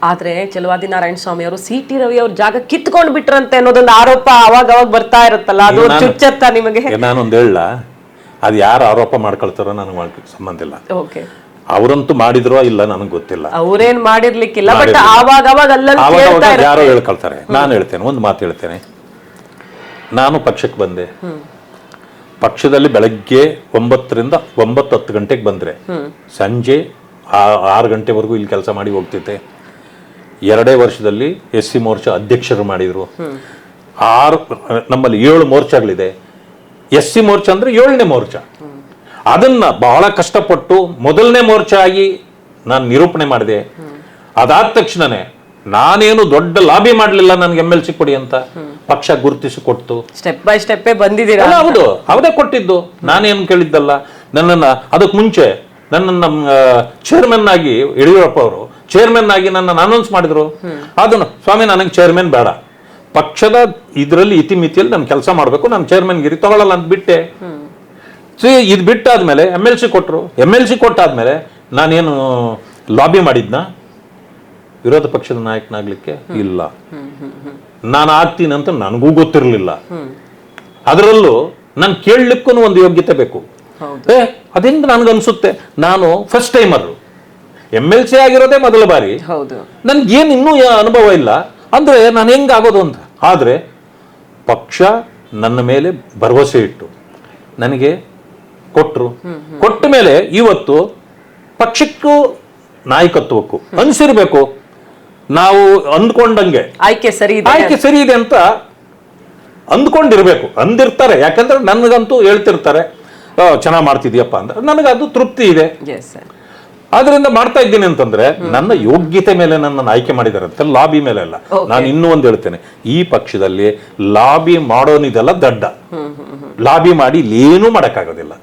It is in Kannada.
ಆದ್ರೆ ಚೆಲುವಾದಿ ನಾರಾಯಣ ಸ್ವಾಮಿ ಅವರು CT ರವಿ ಅವ್ರ ಜಾಗ ಕಿತ್ಕೊಂಡ್ ಬಿಟ್ರಂತೆ ಅನ್ನೋದೊಂದು ಆರೋಪ ಅವಾಗ ಬರ್ತಾ ಇರುತ್ತಲ್ಲ, ಅದು ಚುಚ್ಚತ್ತ ನಿಮಗೆ? ನಾನೊಂದು ಹೇಳ, ಅದು ಯಾರು ಆರೋಪ ಮಾಡ್ಕೊಳ್ತಾರೋ ನನಗೆ ಸಂಬಂಧ ಇಲ್ಲ. ಓಕೆ, ಅವರಂತೂ ಮಾಡಿದ್ರೋ ಇಲ್ಲ ನನಗೆ ಗೊತ್ತಿಲ್ಲ. ಅವ್ರೇನ್ ಮಾಡಿರ್ಲಿಕ್ಕಿಲ್ಲ, ಬಟ್ ಅವಾಗ ಯಾರೋ ಹೇಳ್ಕೊಳ್ತಾರೆ. ನಾನು ಹೇಳ್ತೇನೆ, ಒಂದು ಮಾತು ಹೇಳ್ತೇನೆ. ನಾನು ಪಕ್ಷಕ್ಕೆ ಬಂದೆ. ಪಕ್ಷದಲ್ಲಿ ಬೆಳಗ್ಗೆ 9ರಿಂದ 9-10 ಗಂಟೆಗೆ ಬಂದ್ರೆ ಸಂಜೆ 6 ಗಂಟೆವರೆಗೂ ಇಲ್ಲಿ ಕೆಲಸ ಮಾಡಿ ಹೋಗ್ತಿದ್ದೆ. 2 ವರ್ಷದಲ್ಲಿ SC ಮೋರ್ಚಾ ಅಧ್ಯಕ್ಷರು ಮಾಡಿದ್ರು. ನಮ್ಮಲ್ಲಿ 7 ಮೋರ್ಚಾಗಳಿದೆ. SC ಮೋರ್ಚಾ ಅಂದ್ರೆ 7ನೇ ಮೋರ್ಚಾ. ಅದನ್ನ ಬಹಳ ಕಷ್ಟಪಟ್ಟು ಮೊದಲನೇ ಮೋರ್ಚಾ ಆಗಿ ನಾನು ನಿರೂಪಣೆ ಮಾಡಿದೆ. ಅದಾದ ತಕ್ಷಣನೇ ನಾನೇನು ದೊಡ್ಡ ಲಾಬಿ ಮಾಡಲಿಲ್ಲ ನನಗೆ MLC ಕೊಡಿ ಅಂತ. ಪಕ್ಷ ಗುರುತಿಸಿ ಕೊಡ್ತು. ಸ್ಟೆಪ್ ಬೈ ಸ್ಟೆಪ್ ಬಂದಿದ್ದೀರಾ? ಹೌದು, ಅವರೇ ಕೊಟ್ಟಿದ್ದು, ನಾನೇನು ಕೇಳಿದ್ದಲ್ಲ. ನನ್ನನ್ನು ಅದಕ್ಕೆ ಮುಂಚೆ ನನ್ನನ್ನು ಚೇರ್ಮನ್ ಆಗಿ ಯಡಿಯೂರಪ್ಪ ಅವರು ಚೇರ್ಮನ್ ಆಗಿ ನನ್ನನ್ನು ಅನೌನ್ಸ್ ಮಾಡಿದ್ರು. ಅದನ್ನು ಸ್ವಾಮಿ ನನಗೆ ಚೇರ್ಮನ್ ಬೇಡ, ಪಕ್ಷದ ಇದರಲ್ಲಿ ಇತಿಮಿತಿಯಲ್ಲಿ ನಾನು ಕೆಲಸ ಮಾಡಬೇಕು, ನಾನು ಚೇರ್ಮನ್ ಗಿರಿ ತಗೊಳ್ಳಲ್ಲ ಅಂತ ಬಿಟ್ಟೆ. ಇದು ಬಿಟ್ಟಾದ್ಮೇಲೆ MLC ಕೊಟ್ಟರು. MLC ಕೊಟ್ಟಾದ್ಮೇಲೆ ನಾನೇನು ಲಾಬಿ ಮಾಡಿದ್ನ ವಿರೋಧ ಪಕ್ಷದ ನಾಯಕನಾಗ್ಲಿಕ್ಕೆ? ಇಲ್ಲ. ನಾನು ಆಗ್ತೀನಿ ಅಂತ ನನಗೂ ಗೊತ್ತಿರಲಿಲ್ಲ. ಅದರಲ್ಲೂ ನಾನು ಕೇಳಲಿಕ್ಕೂ ಒಂದು ಯೋಗ್ಯತೆ ಬೇಕು. ಅದೆಂದು ನನಗನ್ಸುತ್ತೆ, ನಾನು ಫಸ್ಟ್ ಟೈಮರ್, MLC ಆಗಿರೋದೇ ಮೊದಲ ಬಾರಿ, ನನ್ಗೇನು ಇನ್ನೂ ಅನುಭವ ಇಲ್ಲ ಅಂದ್ರೆ ನಾನು ಹೆಂಗಾಗೋದು ಅಂತ. ಆದ್ರೆ ಪಕ್ಷ ನನ್ನ ಮೇಲೆ ಭರವಸೆ ಇಟ್ಟು ನನಗೆ ಕೊಟ್ಟರು. ಕೊಟ್ಟ ಮೇಲೆ ಇವತ್ತು ಪಕ್ಷಕ್ಕೂ ನಾಯಕತ್ವಕ್ಕೂ ಅನಿಸಿರ್ಬೇಕು, ನಾವು ಅಂದ್ಕೊಂಡಂಗೆ ಆಯ್ಕೆ ಸರಿ ಇದೆ ಅಂತ ಅಂದ್ಕೊಂಡಿರ್ಬೇಕು. ಅಂದಿರ್ತಾರೆ, ಯಾಕಂದ್ರೆ ನನಗಂತೂ ಹೇಳ್ತಿರ್ತಾರೆ ಚೆನ್ನಾಗಿ ಮಾಡ್ತಿದ್ಯಪ್ಪ ಅಂತ. ನನಗೆ ಅದು ತೃಪ್ತಿ ಇದೆ. ಆದ್ರಿಂದ ಮಾಡ್ತಾ ಇದ್ದೀನಿ ಅಂತಂದ್ರೆ ನನ್ನ ಯೋಗ್ಯತೆ ಮೇಲೆ ನನ್ನ ಆಯ್ಕೆ ಮಾಡಿದಾರೆ ಅಂತ, ಲಾಬಿ ಮೇಲೆ ಅಲ್ಲ. ನಾನು ಇನ್ನೂ ಒಂದು ಹೇಳ್ತೇನೆ, ಈ ಪಕ್ಷದಲ್ಲಿ ಲಾಬಿ ಮಾಡೋನಿದೆಲ್ಲ ದಡ್ಡ. ಲಾಬಿ ಮಾಡಿ ಏನೂ ಮಾಡಕ್ಕಾಗೋದಿಲ್ಲ.